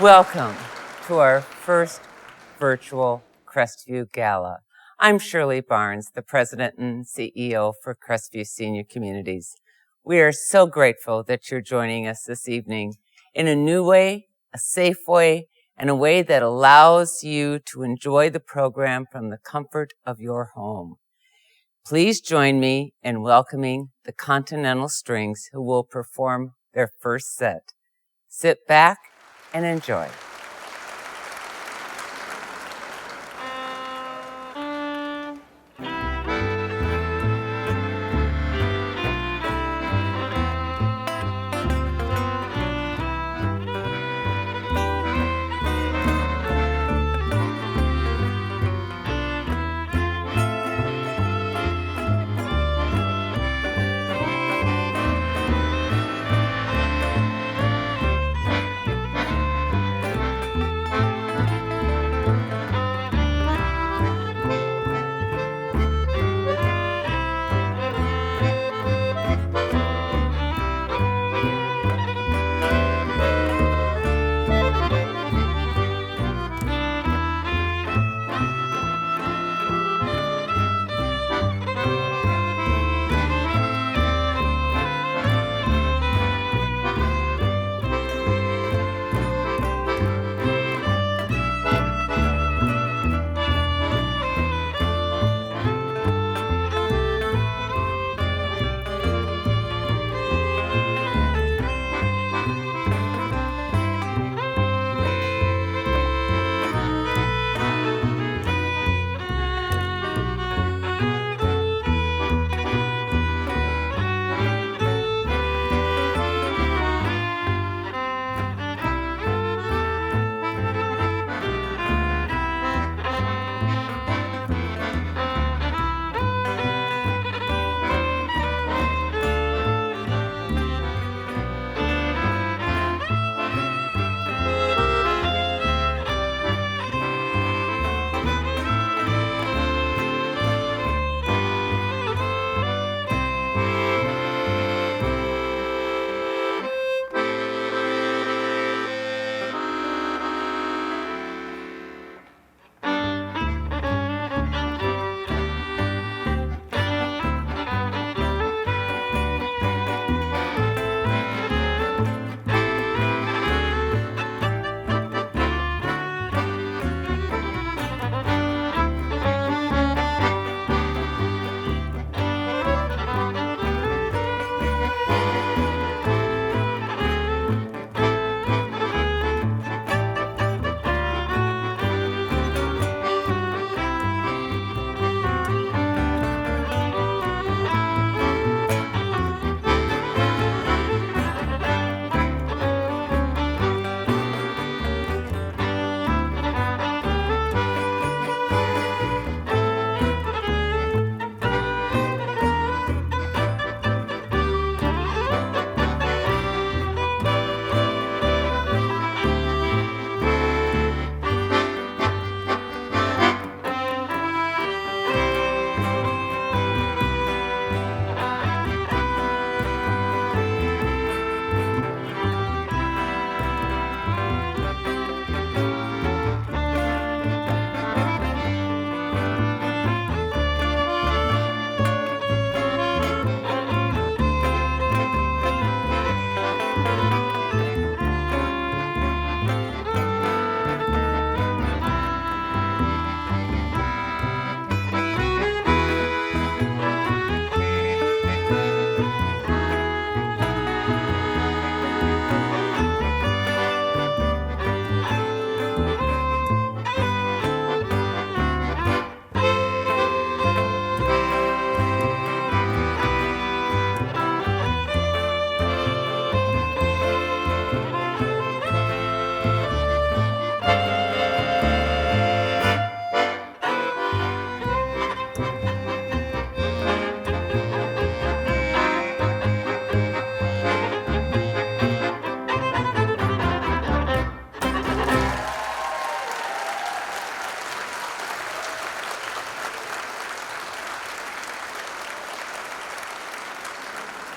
Welcome to our first virtual Crest View Gala. I'm Shirley Barnes, the President and CEO for Crest View Senior Communities. We are so grateful that you're joining us this evening in a new way, a safe way, and a way that allows you to enjoy the program from the comfort of your home. Please join me in welcoming the Continental Strings, who will perform their first set. Sit back and enjoy.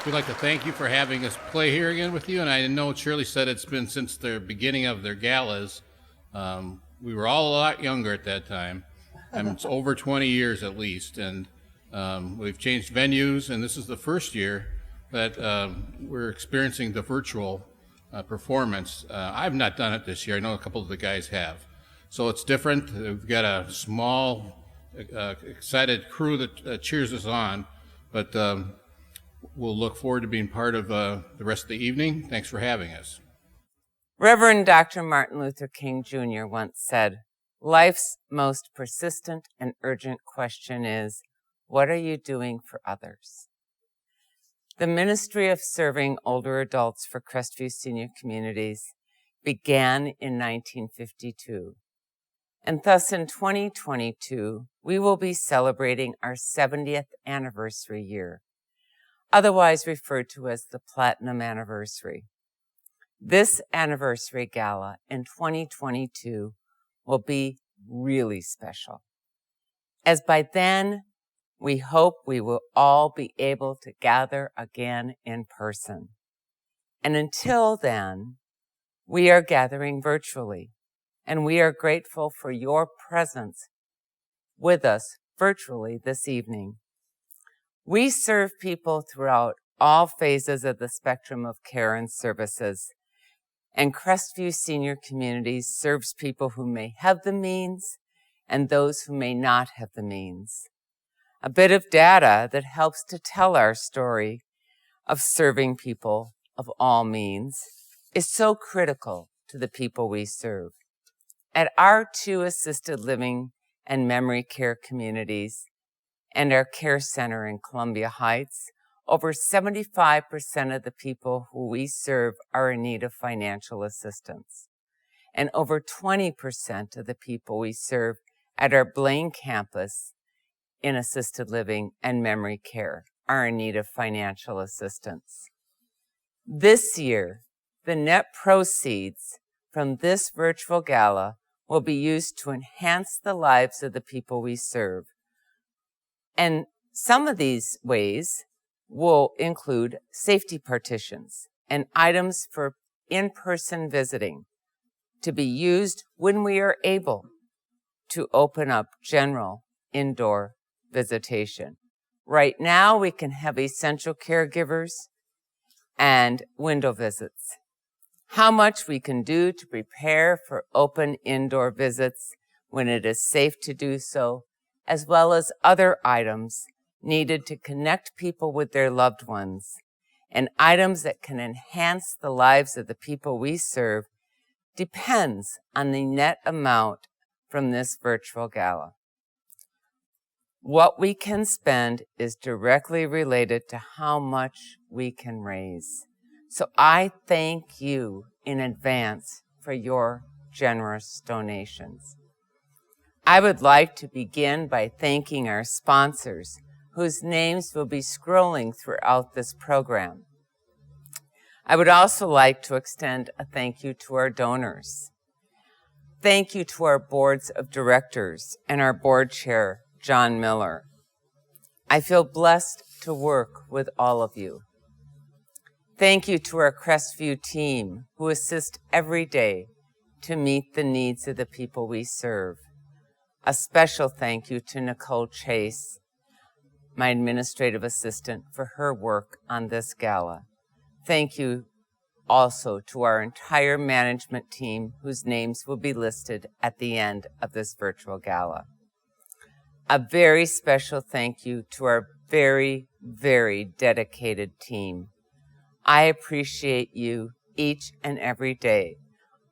We'd like to thank you for having us play here again with you. And I know Shirley said it's been since the beginning of their galas. We were all a lot younger at that time. It's over 20 years at least. And we've changed venues, and this is the first year that we're experiencing the virtual performance. I've not done it this year. I know a couple of the guys have. So it's different. We've got a small, excited crew that cheers us on. But we'll look forward to being part of the rest of the evening. Thanks for having us. Reverend Dr. Martin Luther King Jr. once said, "Life's most persistent and urgent question is, what are you doing for others?" The ministry of serving older adults for Crest View Senior Communities began in 1952. And thus in 2022, we will be celebrating our 70th anniversary year, otherwise referred to as the Platinum Anniversary. This anniversary gala in 2022 will be really special, as by then, we hope we will all be able to gather again in person. And until then, we are gathering virtually, and we are grateful for your presence with us virtually this evening. We serve people throughout all phases of the spectrum of care and services, and Crest View Senior Communities serves people who may have the means and those who may not have the means. A bit of data that helps to tell our story of serving people of all means is so critical to the people we serve. At our 2 assisted living and memory care communities and our care center in Columbia Heights, over 75% of the people who we serve are in need of financial assistance. And over 20% of the people we serve at our Blaine campus in assisted living and memory care are in need of financial assistance. This year, the net proceeds from this virtual gala will be used to enhance the lives of the people we serve. And some of these ways will include safety partitions and items for in-person visiting to be used when we are able to open up general indoor visitation. Right now, we can have essential caregivers and window visits. How much we can do to prepare for open indoor visits when it is safe to do so, as well as other items needed to connect people with their loved ones, and items that can enhance the lives of the people we serve, depends on the net amount from this virtual gala. What we can spend is directly related to how much we can raise. So I thank you in advance for your generous donations. I would like to begin by thanking our sponsors, whose names will be scrolling throughout this program. I would also like to extend a thank you to our donors. Thank you to our boards of directors and our board chair, John Miller. I feel blessed to work with all of you. Thank you to our Crestview team who assist every day to meet the needs of the people we serve. A special thank you to Nicole Chase, my administrative assistant, for her work on this gala. Thank you also to our entire management team whose names will be listed at the end of this virtual gala. A very special thank you to our very, very dedicated team. I appreciate you each and every day.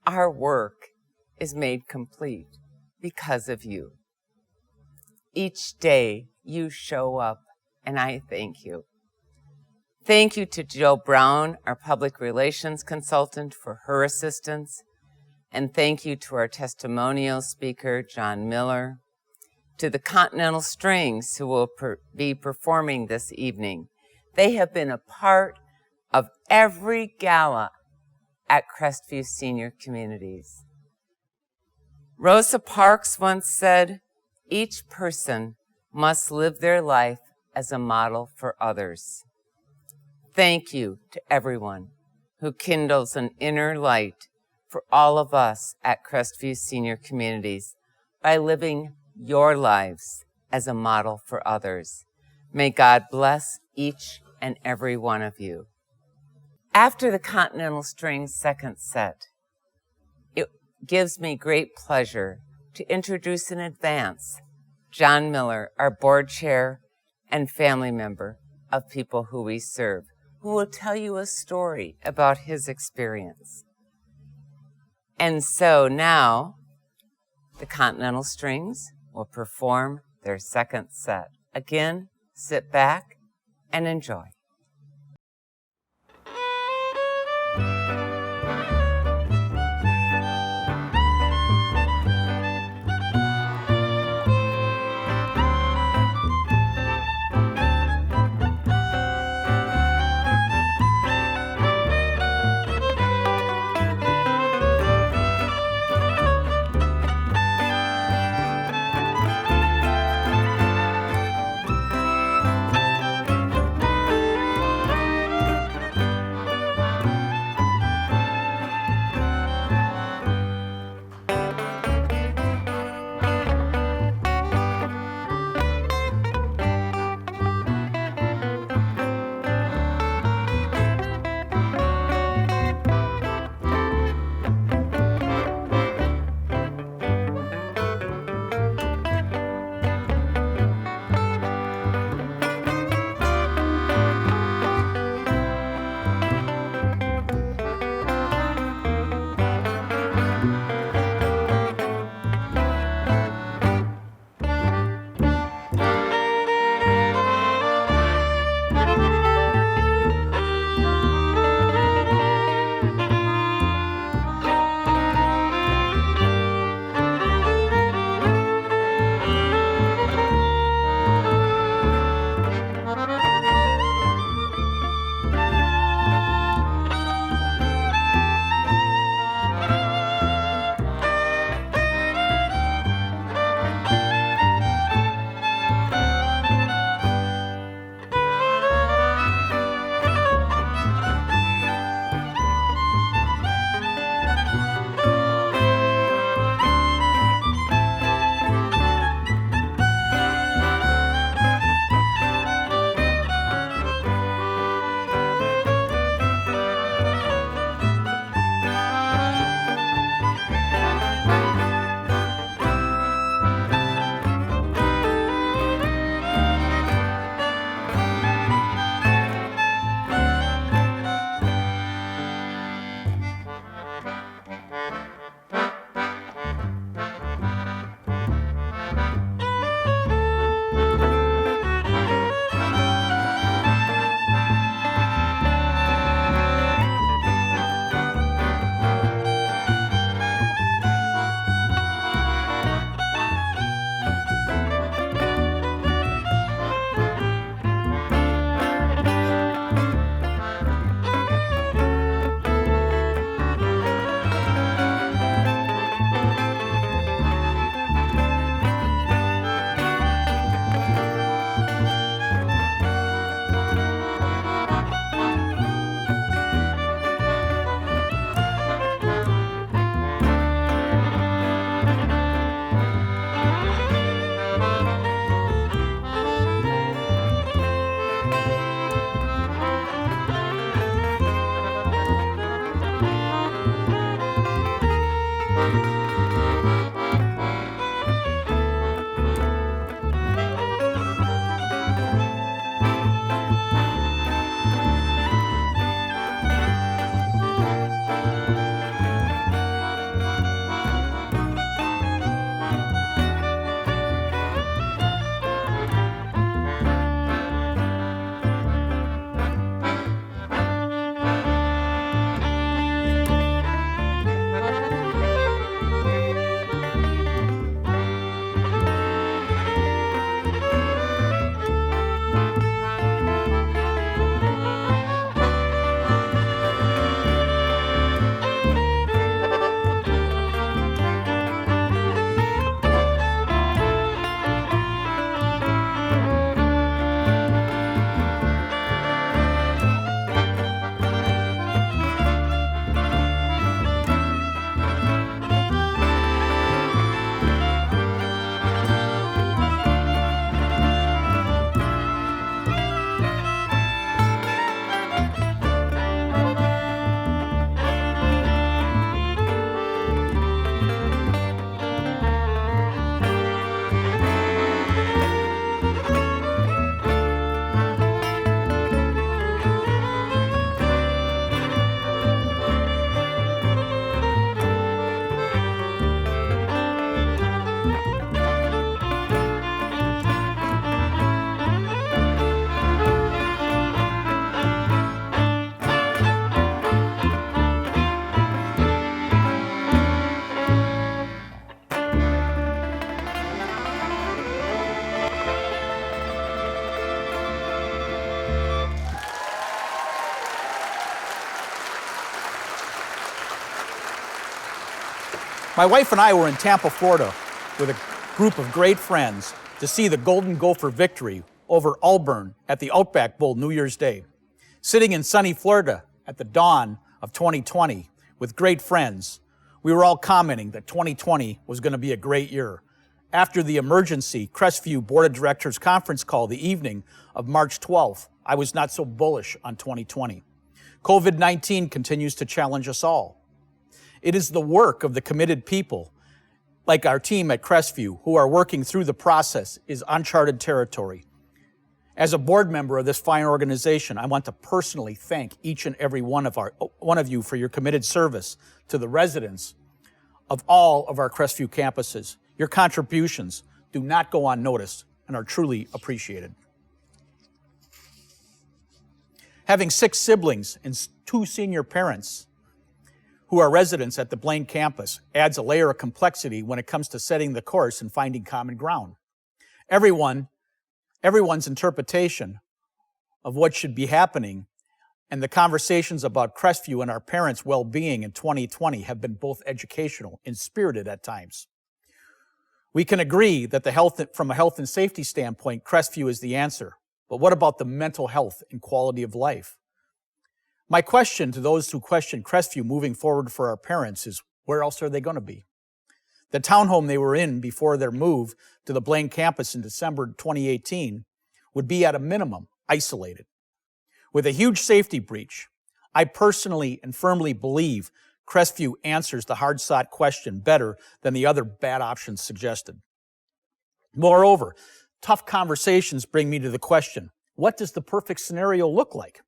Our work is made complete because of you. Each day you show up, and I thank you. Thank you to Jill Brown, our public relations consultant, for her assistance. And thank you to our testimonial speaker, John Miller. To the Continental Strings, who will be performing this evening. They have been a part of every gala at Crestview Senior Communities. Rosa Parks once said, "Each person must live their life as a model for others." Thank you to everyone who kindles an inner light for all of us at Crest View Senior Communities by living your lives as a model for others. May God bless each and every one of you. After the Continental Strings second set, it gives me great pleasure to introduce in advance John Miller, our board chair and family member of People Who We Serve, who will tell you a story about his experience. And so now, the Continental Strings will perform their second set. Again, sit back and enjoy. My wife and I were in Tampa, Florida with a group of great friends to see the Golden Gopher victory over Auburn at the Outback Bowl New Year's Day. Sitting in sunny Florida at the dawn of 2020 with great friends, we were all commenting that 2020 was going to be a great year. After the emergency Crest View Board of Directors conference call the evening of March 12th, I was not so bullish on 2020. COVID-19 continues to challenge us all. It is the work of the committed people, like our team at Crest View, who are working through the process, is uncharted territory. As a board member of this fine organization, I want to personally thank each and every one of you for your committed service to the residents of all of our Crest View campuses. Your contributions do not go unnoticed and are truly appreciated. Having 6 siblings and 2 senior parents who are residents at the Blaine campus adds a layer of complexity when it comes to setting the course and finding common ground. Everyone's interpretation of what should be happening and the conversations about Crestview and our parents' well-being in 2020 have been both educational and spirited at times. We can agree that from a health and safety standpoint, Crestview is the answer. But what about the mental health and quality of life? My question to those who question Crestview moving forward for our parents is, where else are they going to be? The townhome they were in before their move to the Blaine campus in December 2018 would be at a minimum isolated. With a huge safety breach, I personally and firmly believe Crestview answers the hard-sought question better than the other bad options suggested. Moreover, tough conversations bring me to the question, what does the perfect scenario look like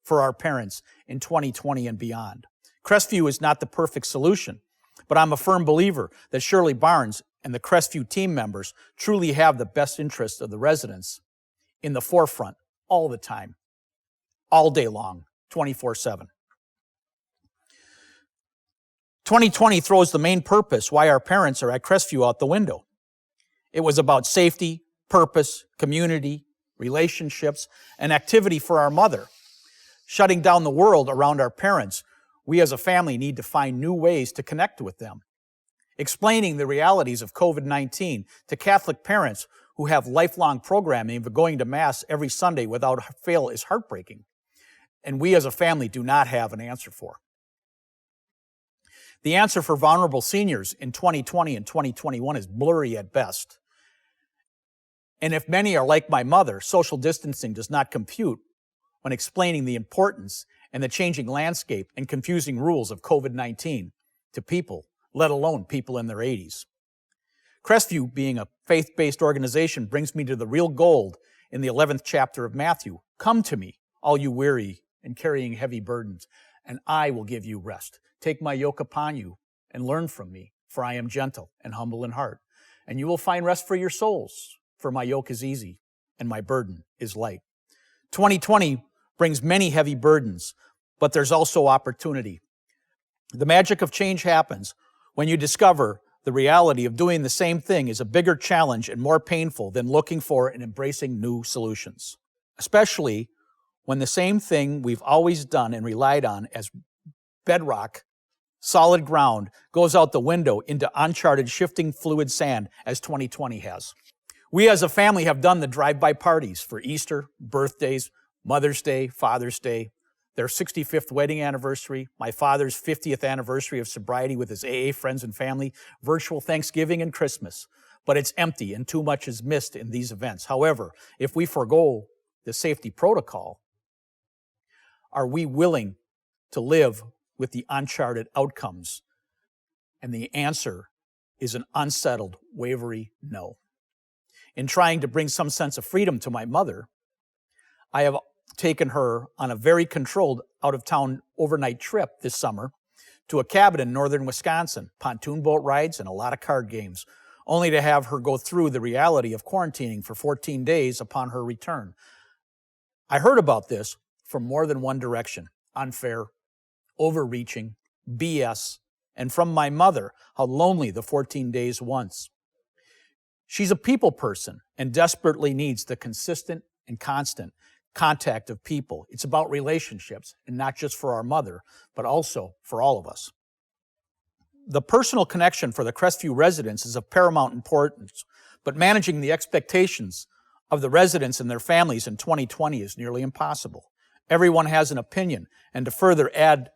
for our parents in 2020 and beyond? Crestview is not the perfect solution, but I'm a firm believer that Shirley Barnes and the Crestview team members truly have the best interests of the residents in the forefront all the time, all day long, 24/7. 2020 throws the main purpose why our parents are at Crestview out the window. It was about safety, purpose, community, relationships, and activity for our mother. Shutting down the world around our parents, we as a family need to find new ways to connect with them. Explaining the realities of COVID-19 to Catholic parents who have lifelong programming of going to Mass every Sunday without fail is heartbreaking, and we as a family do not have an answer for. The answer for vulnerable seniors in 2020 and 2021 is blurry at best. And if many are like my mother, social distancing does not compute when explaining the importance and the changing landscape and confusing rules of COVID-19 to people, let alone people in their 80s. Crestview, being a faith-based organization, brings me to the real gold in the 11th chapter of Matthew. Come to me, all you weary and carrying heavy burdens, and I will give you rest. Take my yoke upon you and learn from me, for I am gentle and humble in heart, and you will find rest for your souls, for my yoke is easy and my burden is light. 2020 brings many heavy burdens, but there's also opportunity. The magic of change happens when you discover the reality of doing the same thing is a bigger challenge and more painful than looking for and embracing new solutions, especially when the same thing we've always done and relied on as bedrock, solid ground, goes out the window into uncharted, shifting, fluid sand as 2020 has. We as a family have done the drive-by parties for Easter, birthdays, Mother's Day, Father's Day, their 65th wedding anniversary, my father's 50th anniversary of sobriety with his AA friends and family, virtual Thanksgiving and Christmas. But it's empty and too much is missed in these events. However, if we forego the safety protocol, are we willing to live with the uncharted outcomes? And the answer is an unsettled, wavery no. In trying to bring some sense of freedom to my mother, I have taken her on a very controlled out-of-town overnight trip this summer to a cabin in northern Wisconsin, pontoon boat rides and a lot of card games, only to have her go through the reality of quarantining for 14 days upon her return. I heard about this from more than one direction: unfair, overreaching, BS, and from my mother, how lonely the 14 days was. She's a people person and desperately needs the consistent and constant contact of people. It's about relationships, and not just for our mother, but also for all of us. The personal connection for the Crestview residents is of paramount importance, but managing the expectations of the residents and their families in 2020 is nearly impossible. Everyone has an opinion, and to further add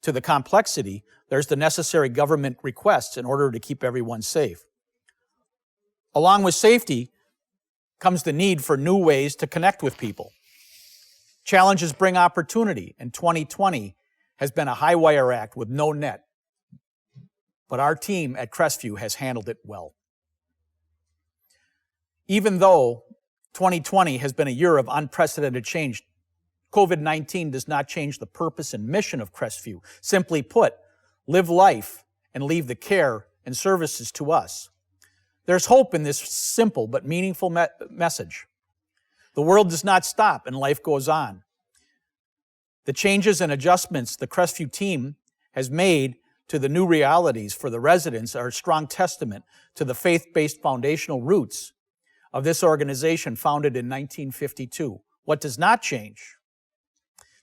to the complexity, there's the necessary government requests in order to keep everyone safe. Along with safety comes the need for new ways to connect with people. Challenges bring opportunity, and 2020 has been a high-wire act with no net. But our team at Crestview has handled it well. Even though 2020 has been a year of unprecedented change, COVID-19 does not change the purpose and mission of Crestview. Simply put, live life and leave the care and services to us. There's hope in this simple but meaningful message. The world does not stop and life goes on. The changes and adjustments the Crestview team has made to the new realities for the residents are a strong testament to the faith-based foundational roots of this organization founded in 1952. What does not change?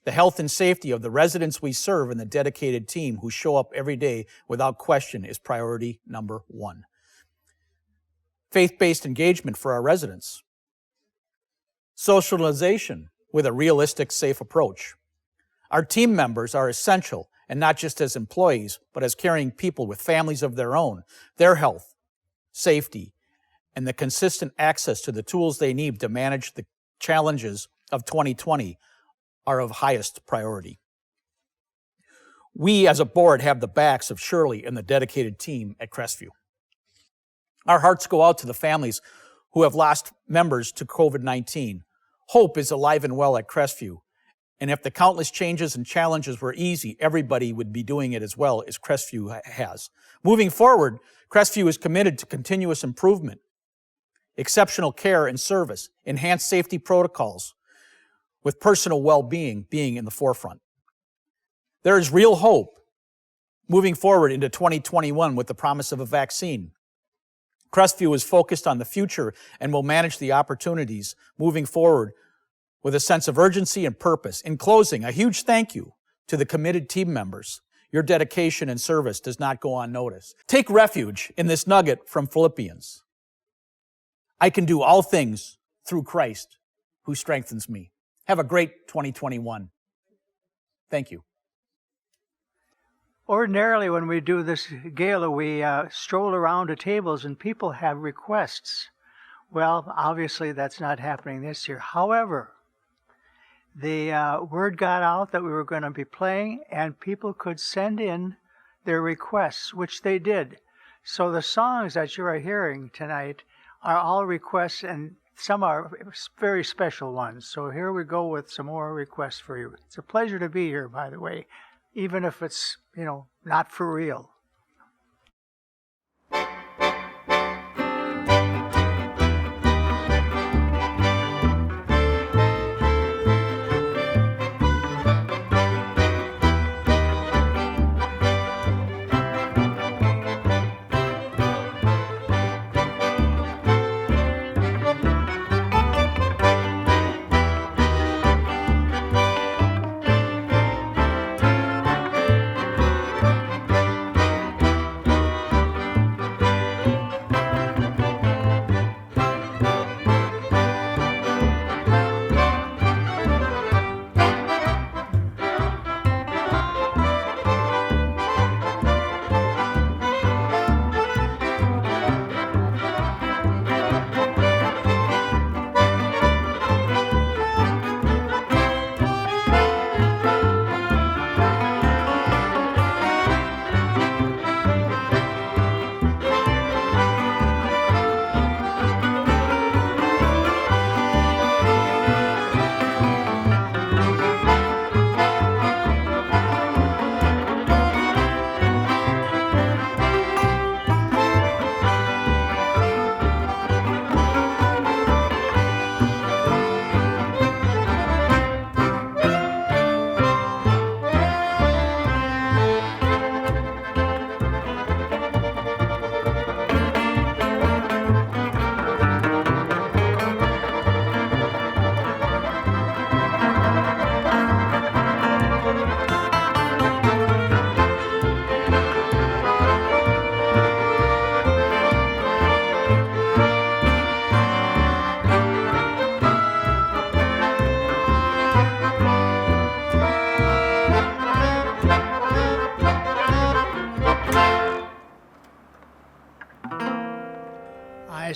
The health and safety of the residents we serve and the dedicated team who show up every day without question is priority number one. Faith-based engagement for our residents. Socialization with a realistic, safe approach. Our team members are essential, and not just as employees, but as caring people with families of their own. Their health, safety, and the consistent access to the tools they need to manage the challenges of 2020 are of highest priority. We as a board have the backs of Shirley and the dedicated team at Crestview. Our hearts go out to the families who have lost members to COVID-19. Hope is alive and well at Crestview. And if the countless changes and challenges were easy, everybody would be doing it as well as Crestview has. Moving forward, Crestview is committed to continuous improvement, exceptional care and service, enhanced safety protocols, with personal well-being being in the forefront. There is real hope moving forward into 2021 with the promise of a vaccine. Crestview is focused on the future and will manage the opportunities moving forward with a sense of urgency and purpose. In closing, a huge thank you to the committed team members. Your dedication and service does not go unnoticed. Take refuge in this nugget from Philippians. I can do all things through Christ who strengthens me. Have a great 2021. Thank you. Ordinarily, when we do this gala, we stroll around to tables and people have requests. Well, obviously that's not happening this year. However, the word got out that we were going to be playing and people could send in their requests, which they did. So the songs that you are hearing tonight are all requests, and some are very special ones. So here we go with some more requests for you. It's a pleasure to be here, by the way, even if it's, not for real.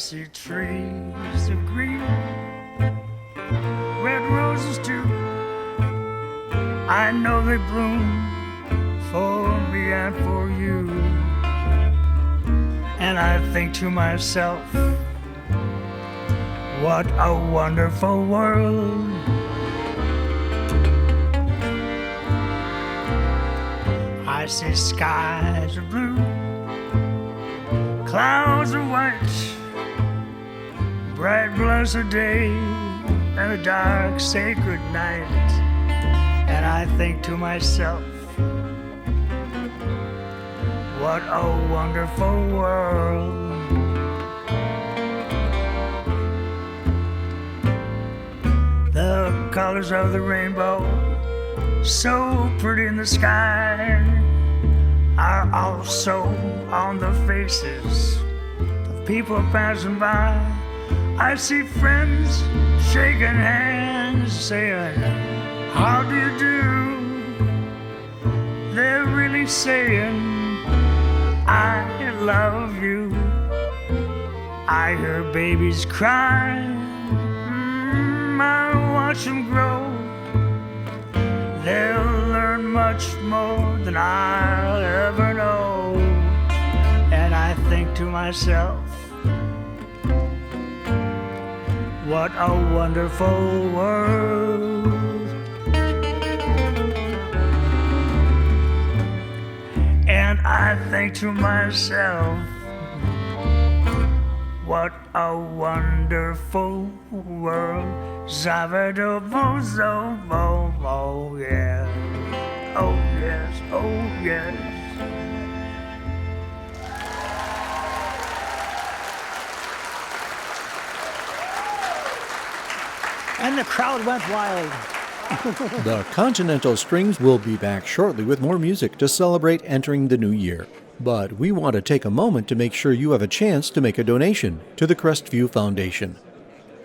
see trees of green, red roses too. I know they bloom for me and for you. And I think to myself, what a wonderful world. I see skies of blue, clouds of white, bright blessed day, and a dark sacred night. And I think to myself, what a wonderful world. The colors of the rainbow, so pretty in the sky, are also on the faces of people passing by. I see friends shaking hands, saying, how do you do? They're really saying, I love you. I hear babies cry, I watch them grow. They'll learn much more than I'll ever know. And I think to myself, what a wonderful world. And I think to myself, what a wonderful world. Oh yeah. Oh yes, oh yes. And the crowd went wild. The Continental Strings will be back shortly with more music to celebrate entering the new year. But we want to take a moment to make sure you have a chance to make a donation to the Crestview Foundation.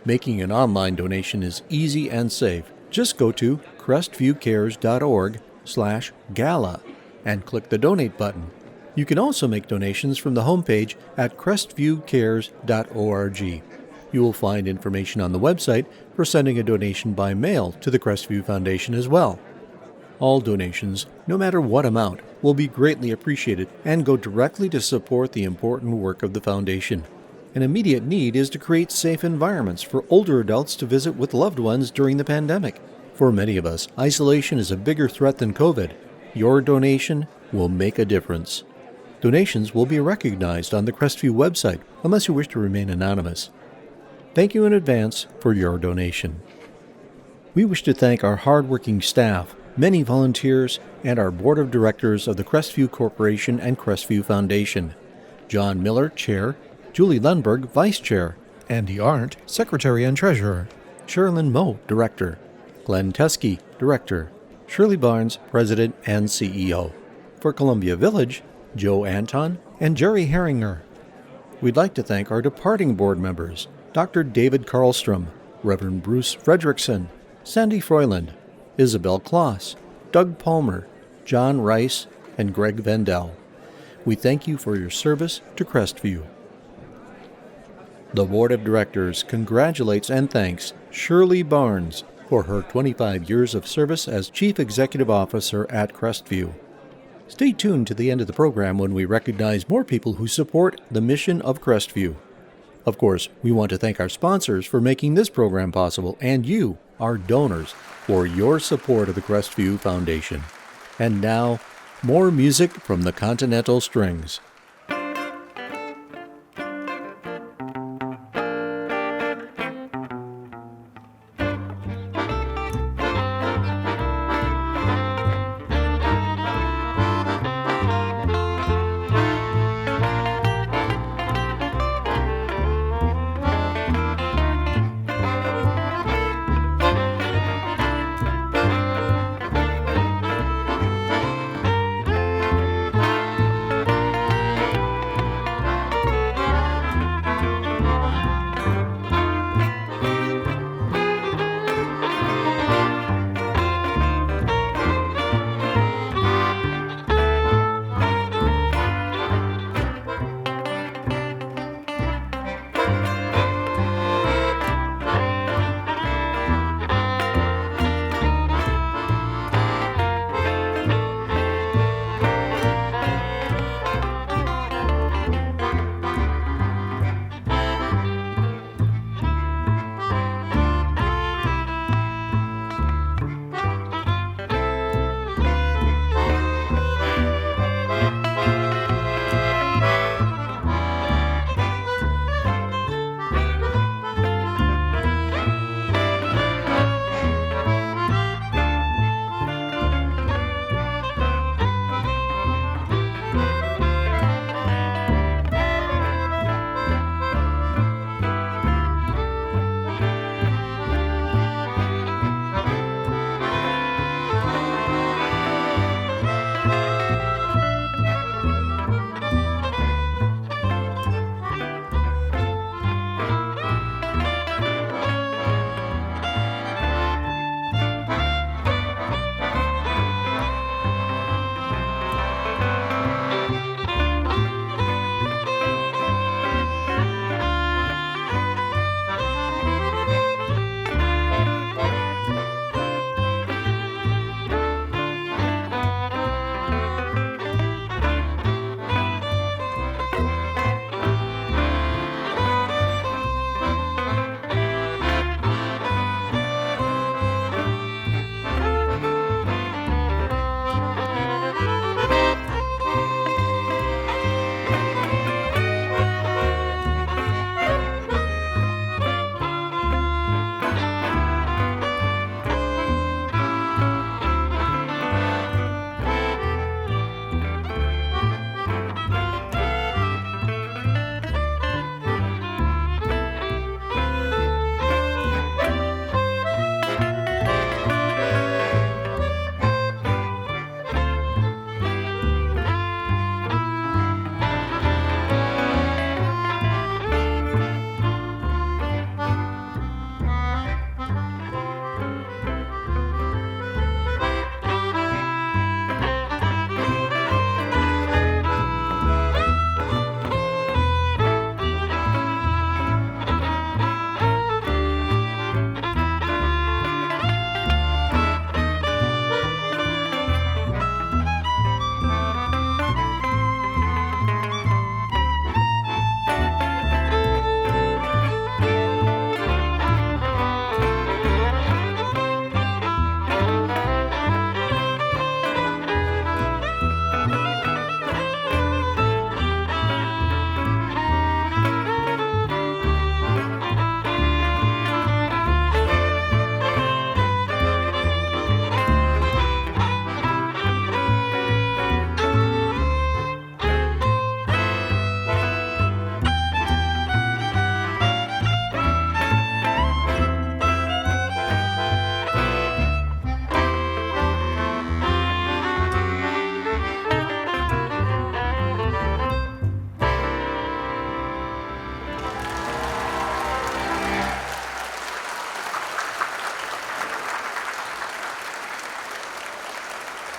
Making an online donation is easy and safe. Just go to CrestViewCares.org/gala and click the donate button. You can also make donations from the homepage at CrestViewCares.org. You will find information on the website for sending a donation by mail to the Crestview Foundation as well. All donations, no matter what amount, will be greatly appreciated and go directly to support the important work of the Foundation. An immediate need is to create safe environments for older adults to visit with loved ones during the pandemic. For many of us, isolation is a bigger threat than COVID. Your donation will make a difference. Donations will be recognized on the Crestview website unless you wish to remain anonymous. Thank you in advance for your donation. We wish to thank our hardworking staff, many volunteers, and our board of directors of the Crestview Corporation and Crestview Foundation. John Miller, Chair, Julie Lundberg, Vice Chair, Andy Arndt, Secretary and Treasurer, Sherilyn Moe, Director, Glenn Teskey, Director, Shirley Barnes, President and CEO. For Columbia Village, Joe Anton and Jerry Herringer. We'd like to thank our departing board members, Dr. David Karlstrom, Reverend Bruce Fredrickson, Sandy Froyland, Isabel Kloss, Doug Palmer, John Rice, and Greg Vendel. We thank you for your service to Crestview. The Board of Directors congratulates and thanks Shirley Barnes for her 25 years of service as Chief Executive Officer at Crestview. Stay tuned to the end of the program when we recognize more people who support the mission of Crestview. Of course, we want to thank our sponsors for making this program possible and you, our donors, for your support of the Crestview Foundation. And now, more music from the Continental Strings.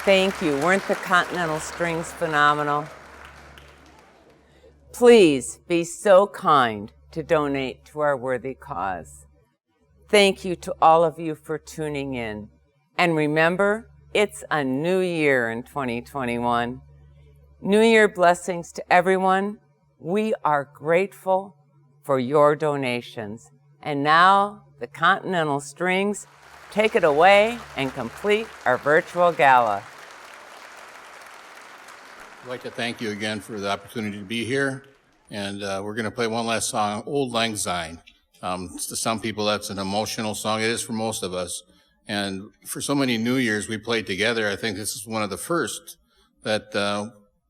Thank you. Weren't the Continental Strings phenomenal? Please be so kind to donate to our worthy cause. Thank you to all of you for tuning in. And remember, it's a new year in 2021. New Year blessings to everyone. We are grateful for your donations. And now, the Continental Strings take it away and complete our virtual gala. I'd like to thank you again for the opportunity to be here. And we're going to play one last song, Old Lang Syne. To some people, that's an emotional song. It is for most of us. And for so many New Year's we played together, I think this is one of the first that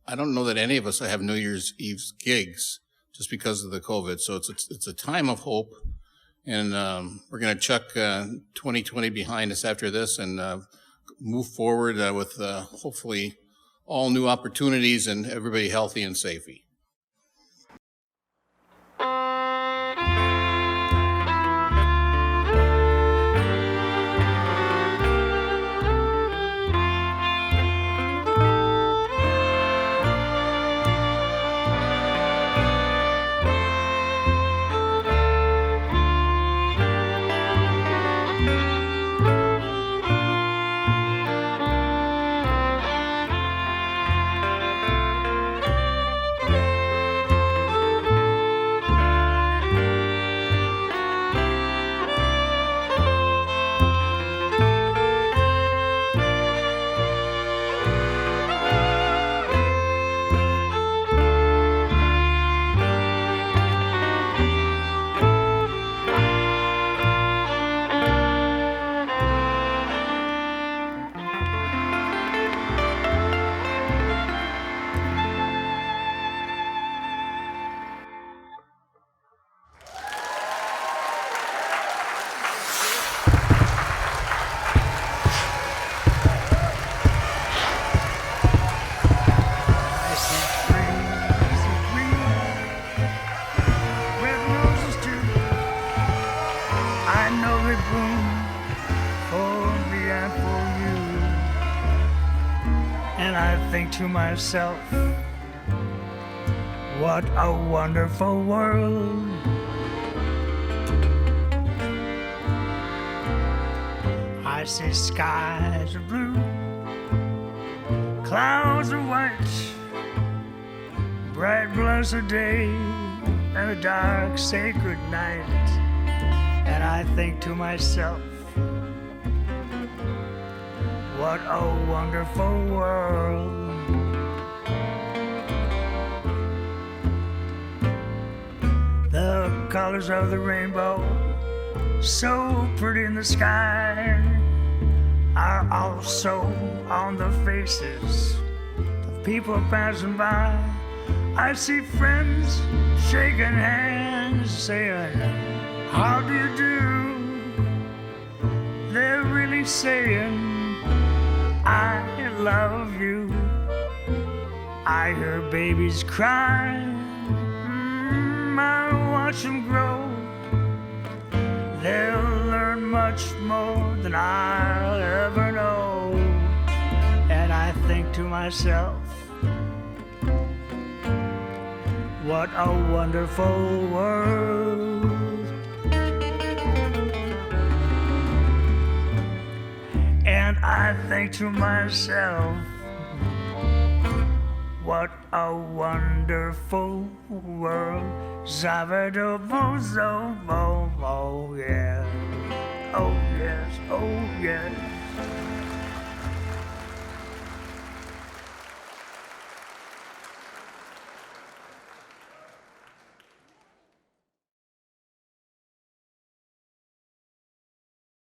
I don't know that any of us have New Year's Eve gigs just because of the COVID. So it's a time of hope. And we're going to chuck 2020 behind us after this and move forward with hopefully all new opportunities and everybody healthy and safe. To myself, what a wonderful world. I see skies of blue, clouds of white, bright blessed day, and a dark sacred night. And I think to myself, what a wonderful world. The colors of the rainbow, so pretty in the sky, are also on the faces of people passing by. I see friends shaking hands, saying, how do you do? They're really saying, I love you. I hear babies cry, I watch them grow. They'll learn much more than I'll ever know. And I think to myself, what a wonderful world. And I think to myself, what a wonderful world. Zavado-bo-zo-bo-bo, yeah. Oh yes, oh yes.